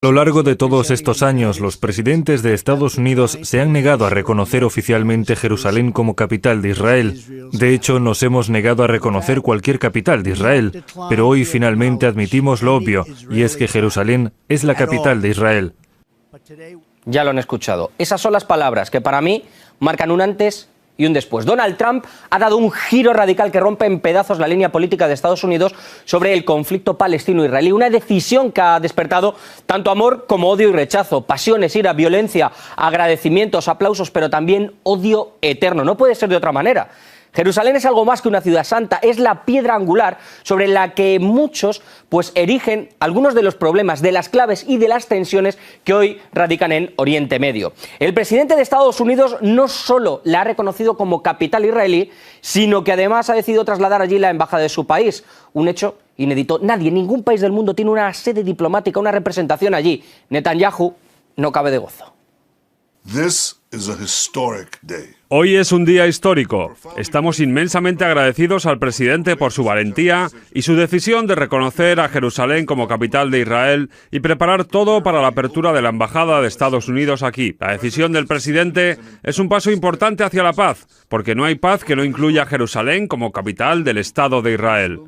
A lo largo de todos estos años, los presidentes de Estados Unidos se han negado a reconocer oficialmente Jerusalén como capital de Israel. De hecho, nos hemos negado a reconocer cualquier capital de Israel, pero hoy finalmente admitimos lo obvio, y es que Jerusalén es la capital de Israel. Ya lo han escuchado. Esas son las palabras que para mí marcan un antes y un después. Donald Trump ha dado un giro radical que rompe en pedazos la línea política de Estados Unidos sobre el conflicto palestino-israelí. Una decisión que ha despertado tanto amor como odio y rechazo, pasiones, ira, violencia, agradecimientos, aplausos, pero también odio eterno. No puede ser de otra manera. Jerusalén es algo más que una ciudad santa, es la piedra angular sobre la que muchos erigen algunos de los problemas, de las claves y de las tensiones que hoy radican en Oriente Medio. El presidente de Estados Unidos no solo la ha reconocido como capital israelí, sino que además ha decidido trasladar allí la embajada de su país, un hecho inédito. Nadie, ningún país del mundo tiene una sede diplomática, una representación allí. Netanyahu no cabe de gozo. Hoy es un día histórico. Estamos inmensamente agradecidos al presidente por su valentía y su decisión de reconocer a Jerusalén como capital de Israel y preparar todo para la apertura de la embajada de Estados Unidos aquí. La decisión del presidente es un paso importante hacia la paz, porque no hay paz que no incluya a Jerusalén como capital del Estado de Israel.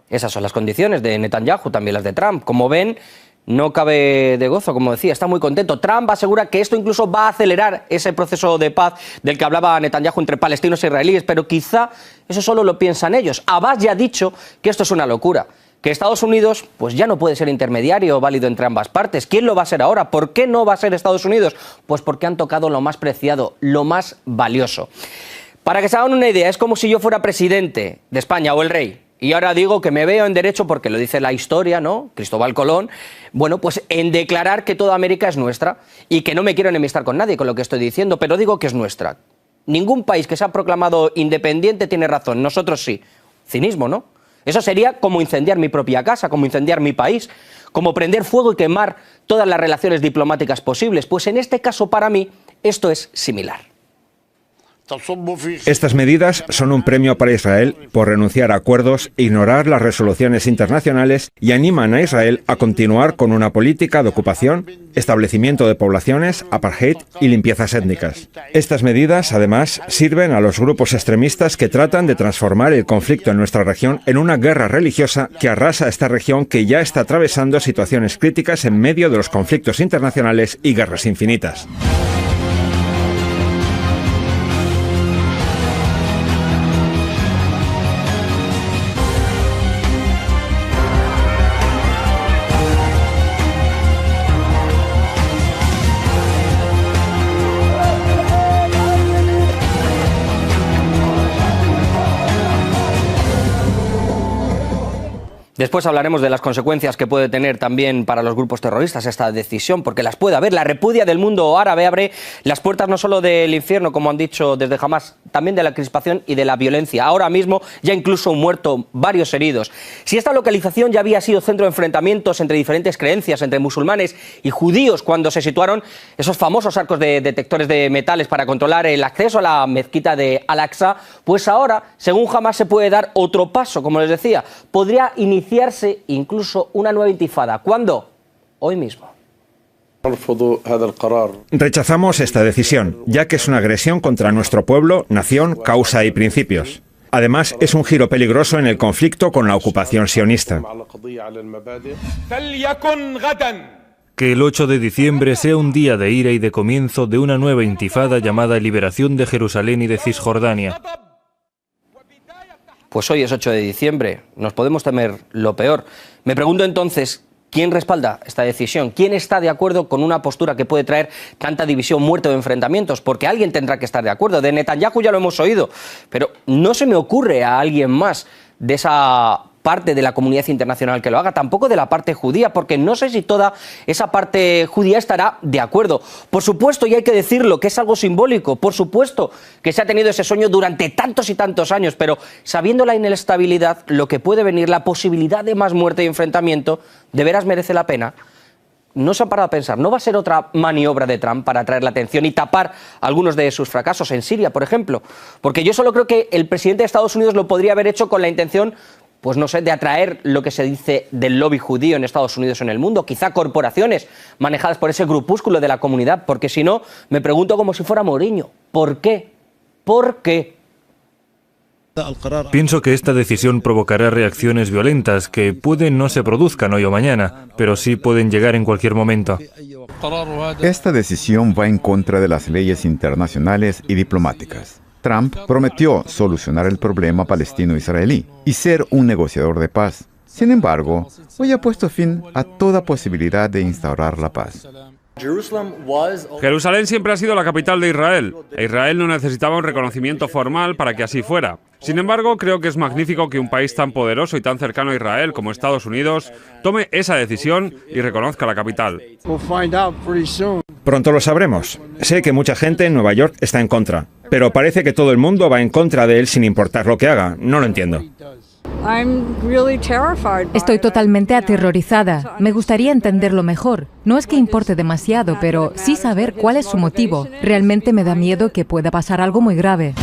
Esas son las condiciones de Netanyahu, también las de Trump. Como ven, no cabe de gozo, como decía, está muy contento. Trump asegura que esto incluso va a acelerar ese proceso de paz del que hablaba Netanyahu entre palestinos e israelíes, pero quizá eso solo lo piensan ellos. Abbas ya ha dicho que esto es una locura, que Estados Unidos ya no puede ser intermediario válido entre ambas partes. ¿Quién lo va a ser ahora? ¿Por qué no va a ser Estados Unidos? Pues porque han tocado lo más preciado, lo más valioso. Para que se hagan una idea, es como si yo fuera presidente de España o el rey, y ahora digo que me veo en derecho, porque lo dice la historia, ¿no? Cristóbal Colón, en declarar que toda América es nuestra y que no me quiero enemistar con nadie con lo que estoy diciendo, pero digo que es nuestra. Ningún país que se ha proclamado independiente tiene razón, nosotros sí. Cinismo, ¿no? Eso sería como incendiar mi propia casa, como incendiar mi país, como prender fuego y quemar todas las relaciones diplomáticas posibles. Pues en este caso, para mí, esto es similar. Estas medidas son un premio para Israel por renunciar a acuerdos, ignorar las resoluciones internacionales y animan a Israel a continuar con una política de ocupación, establecimiento de poblaciones, apartheid y limpiezas étnicas. Estas medidas, además, sirven a los grupos extremistas que tratan de transformar el conflicto en nuestra región en una guerra religiosa que arrasa a esta región que ya está atravesando situaciones críticas en medio de los conflictos internacionales y guerras infinitas. Después hablaremos de las consecuencias que puede tener también para los grupos terroristas esta decisión, porque las puede haber. La repudia del mundo árabe abre las puertas no solo del infierno, como han dicho desde Hamás, también de la crispación y de la violencia. Ahora mismo ya incluso un muerto, varios heridos. Si esta localización ya había sido centro de enfrentamientos entre diferentes creencias, entre musulmanes y judíos, cuando se situaron esos famosos arcos de detectores de metales para controlar el acceso a la mezquita de Al-Aqsa, pues ahora, según Hamás, se puede dar otro paso, como les decía. Podría iniciarse incluso una nueva intifada. ¿Cuándo? Hoy mismo. Rechazamos esta decisión, ya que es una agresión contra nuestro pueblo, nación, causa y principios. Además, es un giro peligroso en el conflicto con la ocupación sionista. Que el 8 de diciembre sea un día de ira y de comienzo de una nueva intifada llamada Liberación de Jerusalén y de Cisjordania. Pues hoy es 8 de diciembre, nos podemos temer lo peor. Me pregunto entonces, ¿quién respalda esta decisión? ¿Quién está de acuerdo con una postura que puede traer tanta división, muerte o enfrentamientos? Porque alguien tendrá que estar de acuerdo. De Netanyahu ya lo hemos oído, pero no se me ocurre a alguien más de esa parte de la comunidad internacional que lo haga, tampoco de la parte judía, porque no sé si toda esa parte judía estará de acuerdo. Por supuesto, y hay que decirlo, que es algo simbólico, por supuesto que se ha tenido ese sueño durante tantos y tantos años, pero sabiendo la inestabilidad, lo que puede venir, la posibilidad de más muerte y enfrentamiento, ¿de veras merece la pena? No se han parado a pensar, ¿no va a ser otra maniobra de Trump para atraer la atención y tapar algunos de sus fracasos en Siria, por ejemplo? Porque yo solo creo que el presidente de Estados Unidos lo podría haber hecho con la intención pues no sé, de atraer lo que se dice del lobby judío en Estados Unidos o en el mundo, quizá corporaciones manejadas por ese grupúsculo de la comunidad, porque si no, me pregunto como si fuera Mourinho, ¿por qué? ¿Por qué? Pienso que esta decisión provocará reacciones violentas que pueden no se produzcan hoy o mañana, pero sí pueden llegar en cualquier momento. Esta decisión va en contra de las leyes internacionales y diplomáticas. Trump prometió solucionar el problema palestino-israelí y ser un negociador de paz. Sin embargo, hoy ha puesto fin a toda posibilidad de instaurar la paz. Jerusalén siempre ha sido la capital de Israel, e Israel no necesitaba un reconocimiento formal para que así fuera. Sin embargo, creo que es magnífico que un país tan poderoso y tan cercano a Israel como Estados Unidos tome esa decisión y reconozca la capital. Pronto lo sabremos. Sé que mucha gente en Nueva York está en contra, pero parece que todo el mundo va en contra de él sin importar lo que haga. No lo entiendo. Estoy totalmente aterrorizada. Me gustaría entenderlo mejor. No es que importe demasiado, pero sí saber cuál es su motivo. Realmente me da miedo que pueda pasar algo muy grave.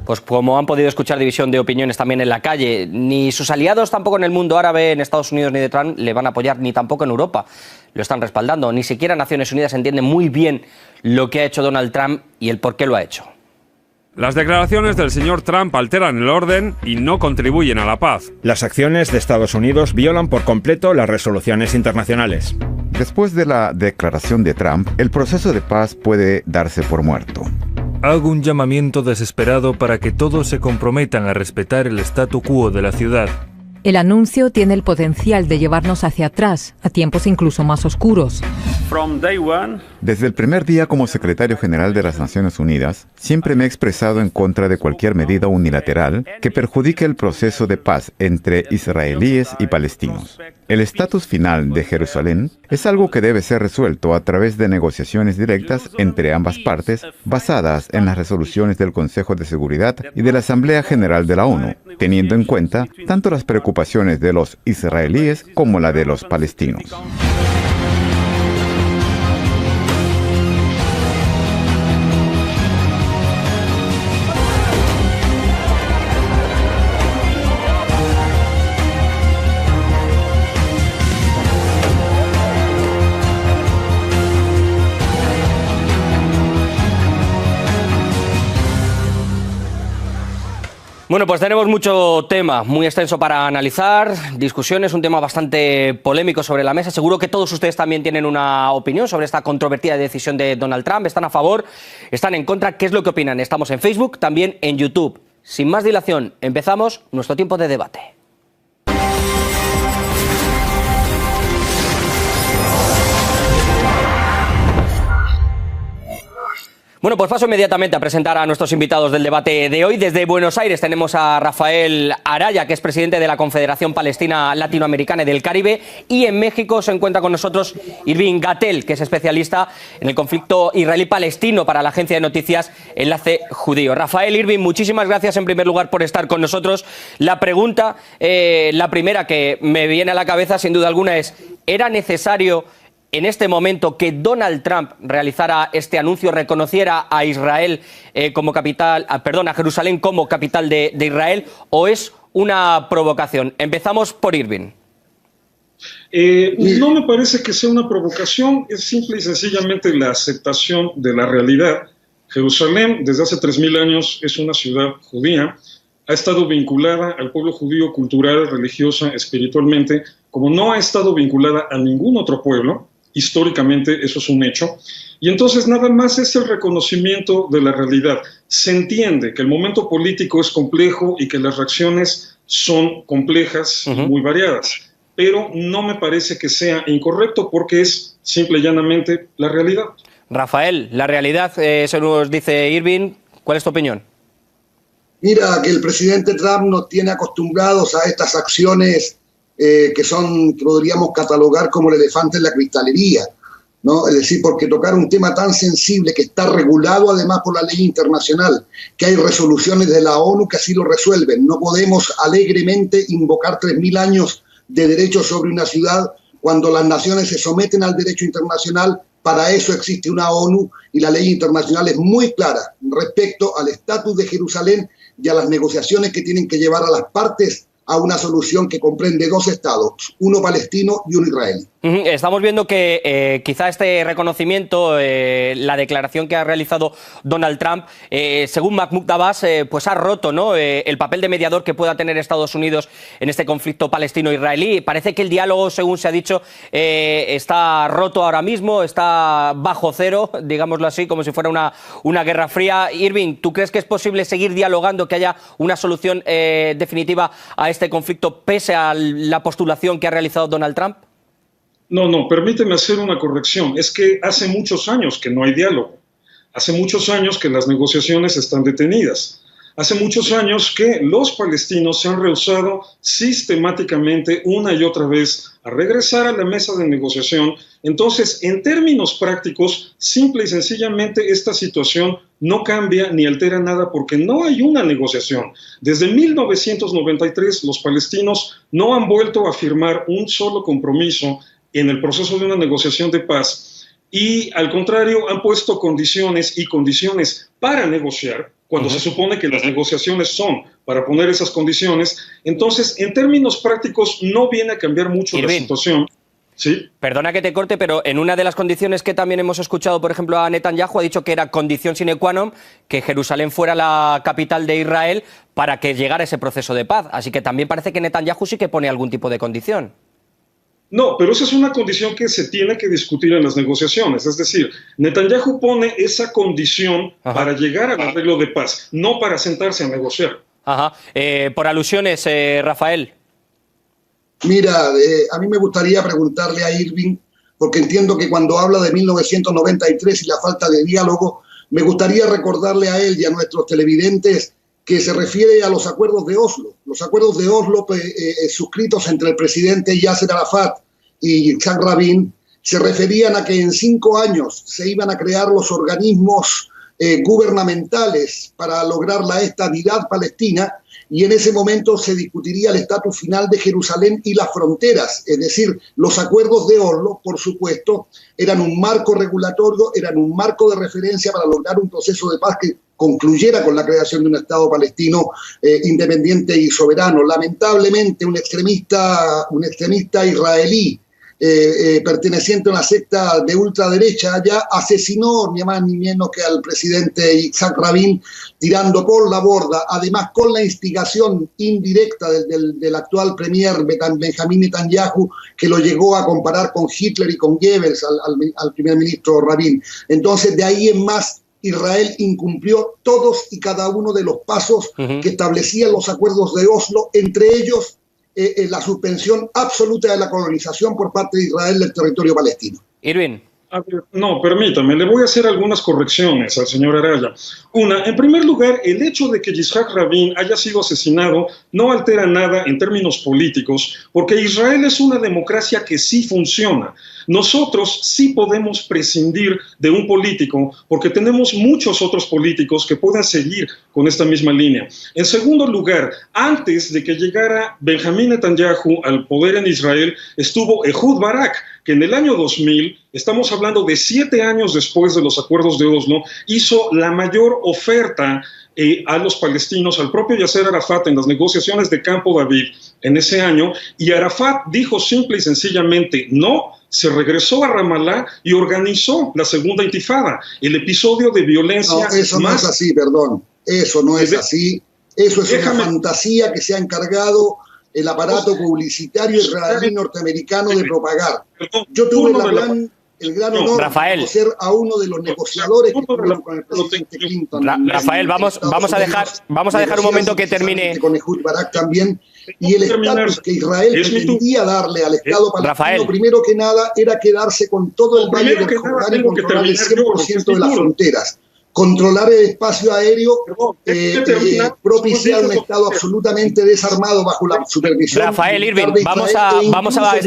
Pues como han podido escuchar, división de opiniones también en la calle. Ni sus aliados tampoco en el mundo árabe, en Estados Unidos ni de Trump, le van a apoyar, ni tampoco en Europa lo están respaldando. Ni siquiera Naciones Unidas entiende muy bien lo que ha hecho Donald Trump y el por qué lo ha hecho. Las declaraciones del señor Trump alteran el orden y no contribuyen a la paz. Las acciones de Estados Unidos violan por completo las resoluciones internacionales. Después de la declaración de Trump, el proceso de paz puede darse por muerto. Hago un llamamiento desesperado para que todos se comprometan a respetar el statu quo de la ciudad. El anuncio tiene el potencial de llevarnos hacia atrás, a tiempos incluso más oscuros. Desde el primer día como secretario general de las Naciones Unidas, siempre me he expresado en contra de cualquier medida unilateral que perjudique el proceso de paz entre israelíes y palestinos. El estatus final de Jerusalén es algo que debe ser resuelto a través de negociaciones directas entre ambas partes, basadas en las resoluciones del Consejo de Seguridad y de la Asamblea General de la ONU, teniendo en cuenta tanto las preocupaciones de los israelíes como la de los palestinos. Bueno, pues tenemos mucho tema, muy extenso para analizar, discusiones, un tema bastante polémico sobre la mesa. Seguro que todos ustedes también tienen una opinión sobre esta controvertida decisión de Donald Trump. ¿Están a favor? ¿Están en contra? ¿Qué es lo que opinan? Estamos en Facebook, también en YouTube. Sin más dilación, empezamos nuestro tiempo de debate. Bueno, pues paso inmediatamente a presentar a nuestros invitados del debate de hoy. Desde Buenos Aires tenemos a Rafael Araya, que es presidente de la Confederación Palestina Latinoamericana y del Caribe. Y en México se encuentra con nosotros Irving Gatell, que es especialista en el conflicto israelí-palestino para la agencia de noticias Enlace Judío. Rafael, Irving, muchísimas gracias en primer lugar por estar con nosotros. La pregunta, la primera que me viene a la cabeza sin duda alguna es, ¿era necesario en este momento que Donald Trump realizara este anuncio, reconociera a Israel como capital, a Jerusalén como capital de Israel, o es una provocación? Empezamos por Irving. No me parece que sea una provocación, es simple y sencillamente la aceptación de la realidad. Jerusalén, desde hace 3000 años, es una ciudad judía, ha estado vinculada al pueblo judío cultural, religiosa, espiritualmente, como no ha estado vinculada a ningún otro pueblo. Históricamente eso es un hecho, y entonces nada más es el reconocimiento de la realidad. Se entiende que el momento político es complejo y que las reacciones son complejas y muy variadas, pero no me parece que sea incorrecto porque es simple y llanamente la realidad. Rafael, la realidad, eso nos dice Irving, ¿cuál es tu opinión? Mira, que el presidente Trump nos tiene acostumbrados a estas acciones que podríamos catalogar como el elefante en la cristalería. ¿no? Es decir, porque tocar un tema tan sensible que está regulado además por la ley internacional, que hay resoluciones de la ONU que así lo resuelven. No podemos alegremente invocar 3000 años de derechos sobre una ciudad cuando las naciones se someten al derecho internacional. Para eso existe una ONU y la ley internacional es muy clara respecto al estatus de Jerusalén y a las negociaciones que tienen que llevar a las partes a una solución que comprende 2 estados, uno palestino y uno israelí. Estamos viendo que quizá este reconocimiento, la declaración que ha realizado Donald Trump, según Mahmoud Abbas, pues ha roto, ¿no?, el papel de mediador que pueda tener Estados Unidos en este conflicto palestino-israelí. Parece que el diálogo, según se ha dicho, está roto ahora mismo, está bajo cero, digámoslo así, como si fuera una guerra fría. Irving, ¿tú crees que es posible seguir dialogando, que haya una solución definitiva a este conflicto pese a la postulación que ha realizado Donald Trump? No, permíteme hacer una corrección. Es que hace muchos años que no hay diálogo. Hace muchos años que las negociaciones están detenidas. Hace muchos años que los palestinos se han rehusado sistemáticamente una y otra vez a regresar a la mesa de negociación. Entonces, en términos prácticos, simple y sencillamente esta situación no cambia ni altera nada porque no hay una negociación. Desde 1993 los palestinos no han vuelto a firmar un solo compromiso en el proceso de una negociación de paz y al contrario han puesto condiciones y condiciones para negociar cuando se supone que las negociaciones son para poner esas condiciones. Entonces, en términos prácticos no viene a cambiar mucho la situación. ¿Sí? Perdona que te corte, pero en una de las condiciones que también hemos escuchado, por ejemplo, a Netanyahu ha dicho que era condición sine qua non que Jerusalén fuera la capital de Israel para que llegara ese proceso de paz. Así que también parece que Netanyahu sí que pone algún tipo de condición. No, pero esa es una condición que se tiene que discutir en las negociaciones. Es decir, Netanyahu pone esa condición para llegar al arreglo de paz, no para sentarse a negociar. Por alusiones, Rafael. Mira, a mí me gustaría preguntarle a Irving, porque entiendo que cuando habla de 1993 y la falta de diálogo, me gustaría recordarle a él y a nuestros televidentes que se refiere a los acuerdos de Oslo. Los acuerdos de Oslo suscritos entre el presidente Yasser Arafat y Yitzhak Rabin se referían a que en 5 años se iban a crear los organismos gubernamentales para lograr la estabilidad palestina y en ese momento se discutiría el estatus final de Jerusalén y las fronteras. Es decir, los acuerdos de Oslo, por supuesto, eran un marco regulatorio, eran un marco de referencia para lograr un proceso de paz que concluyera con la creación de un Estado palestino independiente y soberano. Lamentablemente, un extremista israelí perteneciente a una secta de ultraderecha allá asesinó ni más ni menos que al presidente Yitzhak Rabin tirando por la borda, además con la instigación indirecta del actual premier Benjamín Netanyahu, que lo llegó a comparar con Hitler y con Goebbels al primer ministro Rabin. Entonces, de ahí en más, Israel incumplió todos y cada uno de los pasos que establecían los acuerdos de Oslo, entre ellos la suspensión absoluta de la colonización por parte de Israel del territorio palestino. Irving. No, permítame, le voy a hacer algunas correcciones al señor Araya. Una, en primer lugar, el hecho de que Yitzhak Rabin haya sido asesinado no altera nada en términos políticos, porque Israel es una democracia que sí funciona. Nosotros sí podemos prescindir de un político, porque tenemos muchos otros políticos que pueden seguir con esta misma línea. En segundo lugar, antes de que llegara Benjamín Netanyahu al poder en Israel, estuvo Ehud Barak, que en el año 2000, estamos hablando de 7 años después de los acuerdos de Oslo, hizo la mayor oferta a los palestinos, al propio Yasser Arafat en las negociaciones de Campo David en ese año, y Arafat dijo simple y sencillamente no, se regresó a Ramallah y organizó la segunda intifada, el episodio de violencia. No, eso no es así, perdón, eso no es así, eso es una fantasía que se ha encargado el aparato publicitario israelí norteamericano de propagar. Yo tuve el gran honor de conocer a uno de los negociadores que tuvieron con el presidente Clinton. Rafael, vamos a dejar un momento que termine. Con Ehud Barak también. Y el estatus que Israel pretendía darle al Estado palestino, primero que nada, era quedarse con todo el valle del Jordán y controlar el 100% de las fronteras. controlar el espacio aéreo, propiciar un Estado absolutamente desarmado bajo la supervisión. Rafael Irving, vamos a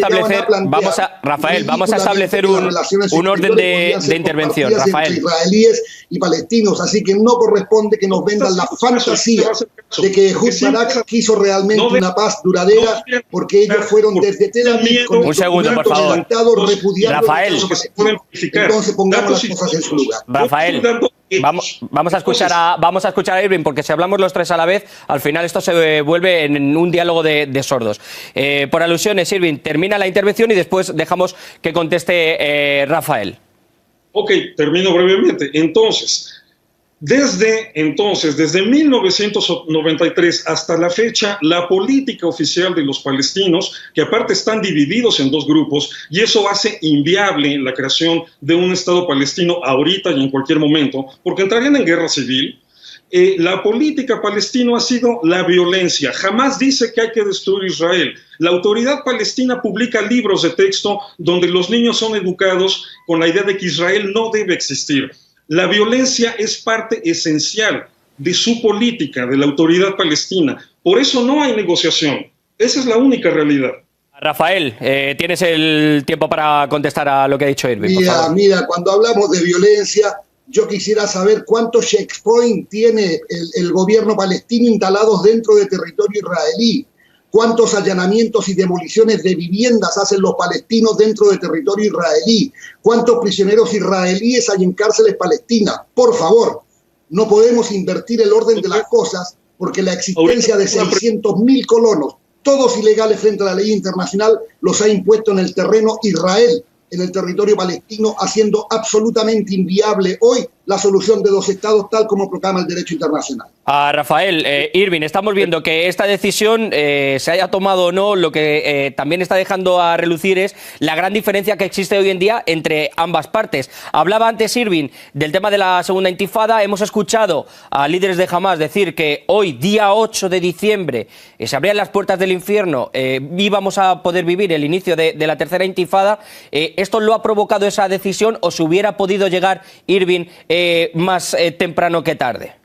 establecer un orden de intervención. Rafael. Israelíes y palestinos, así que no corresponde que nos vendan la fantasía de que Ehud Barak quiso realmente una paz duradera, porque ellos fueron desde Tel Aviv con un segundo, por favor. Rafael, entonces pongamos las cosas en su lugar. Rafael. Vamos a escuchar a Irving, porque si hablamos los tres a la vez, al final esto se vuelve en un diálogo de sordos. Por alusiones, Irving, termina la intervención y después dejamos que conteste Rafael. Ok, termino brevemente. Desde 1993 hasta la fecha, la política oficial de los palestinos, que aparte están divididos en dos grupos, y eso hace inviable la creación de un Estado palestino ahorita y en cualquier momento, porque entrarían en guerra civil. La política palestina ha sido la violencia. Jamás dice que hay que destruir Israel. La autoridad palestina publica libros de texto donde los niños son educados con la idea de que Israel no debe existir. La violencia es parte esencial de su política, de la autoridad palestina. Por eso no hay negociación. Esa es la única realidad. Rafael, tienes el tiempo para contestar a lo que ha dicho Irving. Mira, cuando hablamos de violencia, yo quisiera saber cuántos checkpoints tiene el gobierno palestino instalados dentro de territorio israelí. ¿Cuántos allanamientos y demoliciones de viviendas hacen los palestinos dentro de territorio israelí? ¿Cuántos prisioneros israelíes hay en cárceles palestinas? Por favor, no podemos invertir el orden de las cosas, porque la existencia de 600.000 colonos, todos ilegales frente a la ley internacional, los ha impuesto en el terreno Israel, en el territorio palestino, haciendo absolutamente inviable hoy la solución de dos estados tal como proclama el derecho internacional. Rafael, Irving, estamos viendo que esta decisión, se haya tomado o no, lo que también está dejando a relucir es la gran diferencia que existe hoy en día entre ambas partes. Hablaba antes Irving del tema de la segunda intifada. Hemos escuchado a líderes de Hamás decir que hoy, día 8 de diciembre, se abrían las puertas del infierno, íbamos a poder vivir el inicio de la tercera intifada. ¿Esto lo ha provocado esa decisión o se hubiera podido llegar, Irving, más temprano que tarde?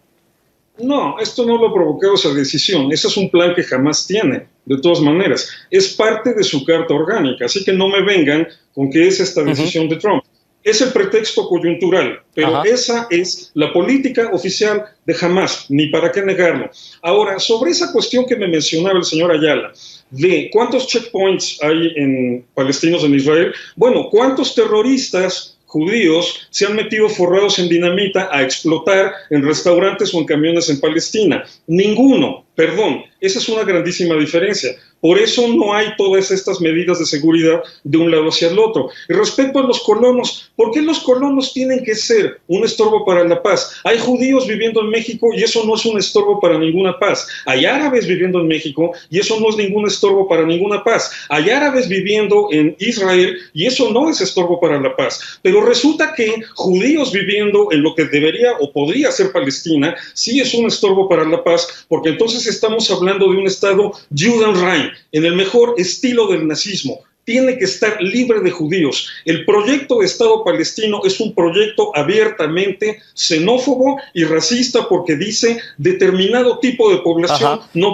No, esto no lo ha provocado esa decisión. Ese es un plan que Hamás tiene, de todas maneras. Es parte de su carta orgánica, así que no me vengan con que es esta decisión de Trump. Es el pretexto coyuntural, pero esa es la política oficial de Hamás, ni para qué negarlo. Ahora, sobre esa cuestión que me mencionaba el señor Ayala, de cuántos checkpoints hay en palestinos en Israel, bueno, ¿cuántos terroristas judíos se han metido forrados en dinamita a explotar en restaurantes o en camiones en Palestina? Ninguno, perdón, esa es una grandísima diferencia. Por eso no hay todas estas medidas de seguridad de un lado hacia el otro. Y respecto a los colonos, ¿por qué los colonos tienen que ser un estorbo para la paz? Hay judíos viviendo en México y eso no es un estorbo para ninguna paz. Hay árabes viviendo en México y eso no es ningún estorbo para ninguna paz. Hay árabes viviendo en Israel y eso no es estorbo para la paz. Pero resulta que judíos viviendo en lo que debería o podría ser Palestina sí es un estorbo para la paz, porque entonces estamos hablando de un Estado Judenrein, en el mejor estilo del nazismo. Tiene que estar libre de judíos. El proyecto de Estado palestino es un proyecto abiertamente xenófobo y racista porque dice determinado tipo de población no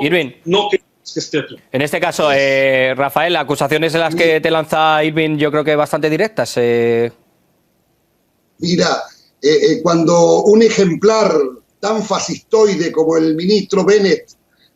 que esté aquí. En este caso, Rafael, acusaciones en las que te lanza Irving yo creo que bastante directas. Mira, cuando un ejemplar tan fascistoide como el ministro Bennett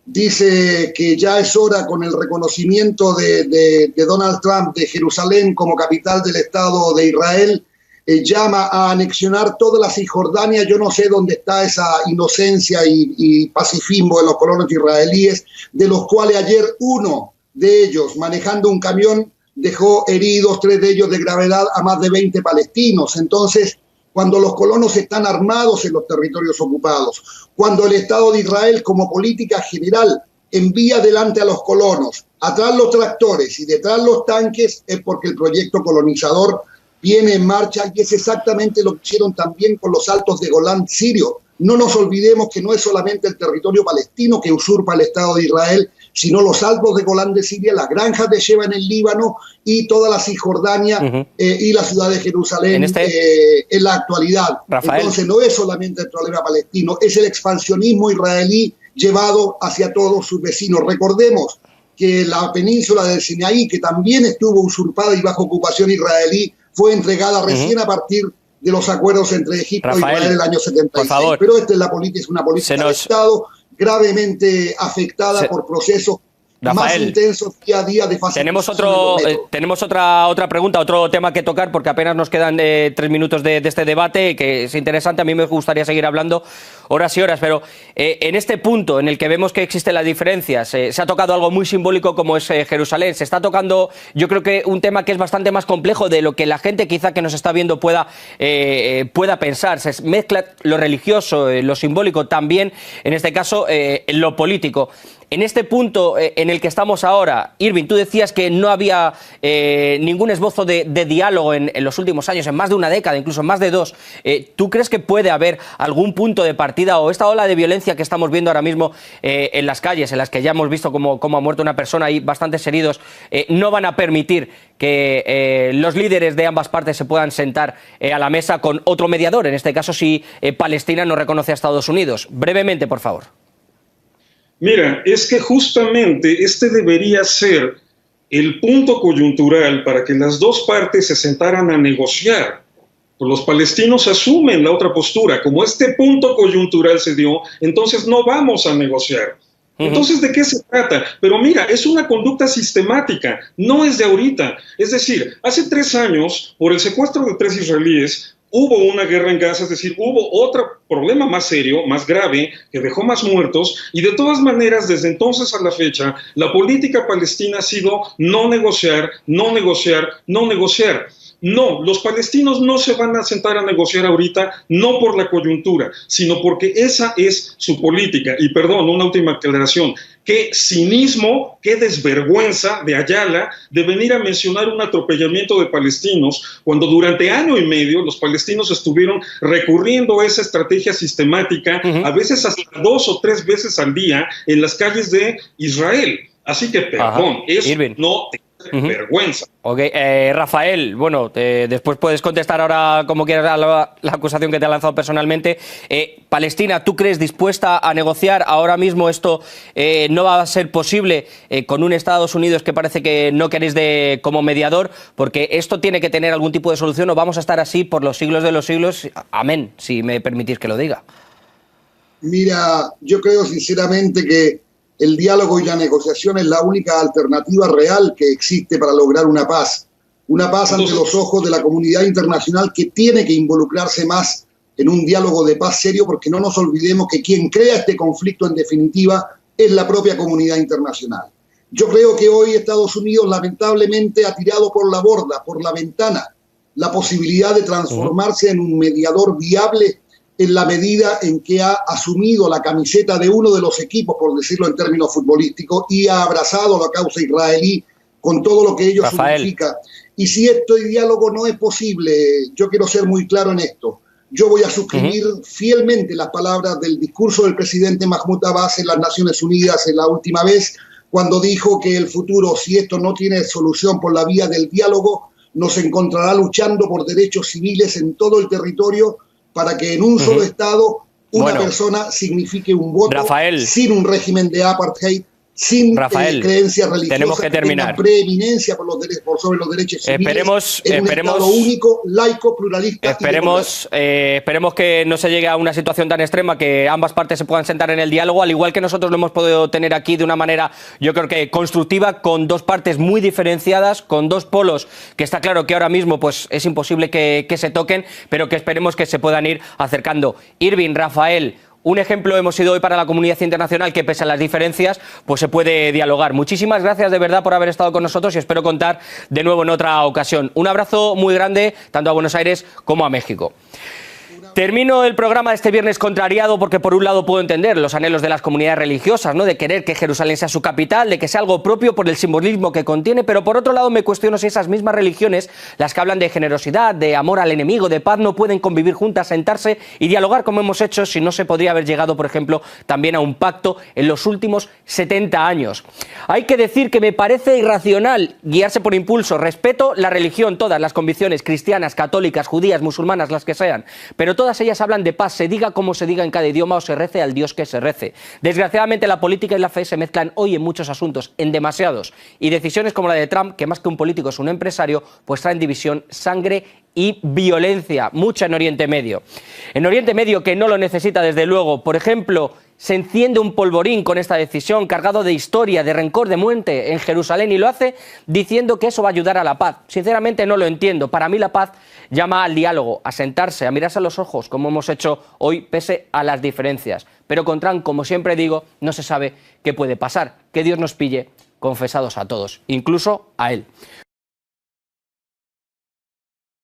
dice que ya es hora, con el reconocimiento de Donald Trump de Jerusalén como capital del Estado de Israel, llama a anexionar toda la Cisjordania. Yo no sé dónde está esa inocencia y pacifismo de los colonos israelíes, de los cuales ayer uno de ellos, manejando un camión, dejó heridos, 3 de ellos de gravedad, a más de 20 palestinos. Entonces, cuando los colonos están armados en los territorios ocupados, cuando el Estado de Israel como política general envía delante a los colonos, atrás los tractores y detrás los tanques, es porque el proyecto colonizador viene en marcha, y es exactamente lo que hicieron también con los altos de Golán sirios. No nos olvidemos que no es solamente el territorio palestino que usurpa el Estado de Israel, sino los Altos de Golán de Siria, las granjas de Sheba en el Líbano y toda la Cisjordania y la ciudad de Jerusalén en la actualidad. Rafael. Entonces no es solamente el problema palestino, es el expansionismo israelí llevado hacia todos sus vecinos. Recordemos que la península del Sinaí, que también estuvo usurpada y bajo ocupación israelí, fue entregada recién a partir de los acuerdos entre Egipto y Israel en el año 76. Pero esta es la política, es una política de Estado gravemente afectada por procesos más intensos día a día de fase. Tenemos otra pregunta, otro tema que tocar, porque apenas nos quedan 3 minutos de este debate, que es interesante. A mí me gustaría seguir hablando horas y horas, pero en este punto en el que vemos que existen las diferencias, se ha tocado algo muy simbólico como es Jerusalén. Se está tocando, yo creo que un tema que es bastante más complejo de lo que la gente quizá que nos está viendo pueda pensar. Se mezcla lo religioso, lo simbólico, también en este caso lo político. En este punto en el que estamos ahora, Irving, tú decías que no había ningún esbozo de diálogo en los últimos años, en más de una década, incluso en más de 2. ¿Tú crees que puede haber algún punto de partida o esta ola de violencia que estamos viendo ahora mismo en las calles, en las que ya hemos visto cómo ha muerto una persona y bastantes heridos, no van a permitir que los líderes de ambas partes se puedan sentar a la mesa con otro mediador, en este caso si Palestina no reconoce a Estados Unidos? Brevemente, por favor. Mira, es que justamente este debería ser el punto coyuntural para que las dos partes se sentaran a negociar. Pues los palestinos asumen la otra postura. Como este punto coyuntural se dio, entonces no vamos a negociar. Entonces, ¿de qué se trata? Pero mira, es una conducta sistemática, no es de ahorita. Es decir, hace 3 años, por el secuestro de 3 israelíes, hubo una guerra en Gaza, es decir, hubo otro problema más serio, más grave, que dejó más muertos, y de todas maneras, desde entonces a la fecha, la política palestina ha sido no negociar, no negociar, no negociar. No, los palestinos no se van a sentar a negociar ahorita, no por la coyuntura, sino porque esa es su política. Y perdón, una última aclaración. Qué cinismo, qué desvergüenza de Ayala de venir a mencionar un atropellamiento de palestinos cuando durante año y medio los palestinos estuvieron recurriendo a esa estrategia sistemática, a veces hasta 2 o 3 veces al día en las calles de Israel. Así que perdón, eso no te vergüenza. Ok, Rafael, bueno, después puedes contestar ahora como quieras a la acusación que te ha lanzado personalmente. Palestina, ¿tú crees dispuesta a negociar? Ahora mismo esto no va a ser posible con un Estados Unidos que parece que no queréis como mediador, porque esto tiene que tener algún tipo de solución o vamos a estar así por los siglos de los siglos. Amén, si me permitís que lo diga. Mira, yo creo sinceramente que el diálogo y la negociación es la única alternativa real que existe para lograr una paz ante los ojos de la comunidad internacional, que tiene que involucrarse más en un diálogo de paz serio, porque no nos olvidemos que quien crea este conflicto en definitiva es la propia comunidad internacional. Yo creo que hoy Estados Unidos lamentablemente ha tirado por la borda, por la ventana, la posibilidad de transformarse en un mediador viable en la medida en que ha asumido la camiseta de uno de los equipos, por decirlo en términos futbolísticos, y ha abrazado la causa israelí con todo lo que ello significa. Y si este diálogo no es posible, yo quiero ser muy claro en esto. Yo voy a suscribir fielmente las palabras del discurso del presidente Mahmoud Abbas en las Naciones Unidas en la última vez, cuando dijo que el futuro, si esto no tiene solución por la vía del diálogo, nos encontrará luchando por derechos civiles en todo el territorio, para que en un solo Estado una persona signifique un voto, sin un régimen de apartheid, sin creencias religiosas, tenemos que terminar. Preeminencia por sobre los derechos civiles, en un Estado único, laico, pluralista. Esperemos que no se llegue a una situación tan extrema, que ambas partes se puedan sentar en el diálogo, al igual que nosotros lo hemos podido tener aquí de una manera, yo creo que constructiva, con 2 partes muy diferenciadas, con 2 polos que está claro que ahora mismo pues es imposible que se toquen, pero que esperemos que se puedan ir acercando. Irving, Rafael, un ejemplo hemos sido hoy para la comunidad internacional, que pese a las diferencias, pues se puede dialogar. Muchísimas gracias de verdad por haber estado con nosotros y espero contar de nuevo en otra ocasión. Un abrazo muy grande, tanto a Buenos Aires como a México. Termino el programa de este viernes contrariado porque por un lado puedo entender los anhelos de las comunidades religiosas, ¿no?, de querer que Jerusalén sea su capital, de que sea algo propio por el simbolismo que contiene, pero por otro lado me cuestiono si esas mismas religiones, las que hablan de generosidad, de amor al enemigo, de paz, no pueden convivir juntas, sentarse y dialogar como hemos hecho, si no se podría haber llegado, por ejemplo, también a un pacto en los últimos 70 años. Hay que decir que me parece irracional guiarse por impulso. Respeto la religión, todas las convicciones cristianas, católicas, judías, musulmanas, las que sean, pero todas ellas hablan de paz, se diga como se diga en cada idioma o se rece al Dios que se rece. Desgraciadamente la política y la fe se mezclan hoy en muchos asuntos, en demasiados, y decisiones como la de Trump, que más que un político es un empresario, pues traen división, sangre y violencia, mucha en Oriente Medio. En Oriente Medio, que no lo necesita desde luego, por ejemplo, se enciende un polvorín con esta decisión, cargado de historia, de rencor, de muerte en Jerusalén, y lo hace diciendo que eso va a ayudar a la paz. Sinceramente no lo entiendo. Para mí la paz llama al diálogo, a sentarse, a mirarse a los ojos, como hemos hecho hoy, pese a las diferencias. Pero con Trump, como siempre digo, no se sabe qué puede pasar. Que Dios nos pille confesados a todos, incluso a él.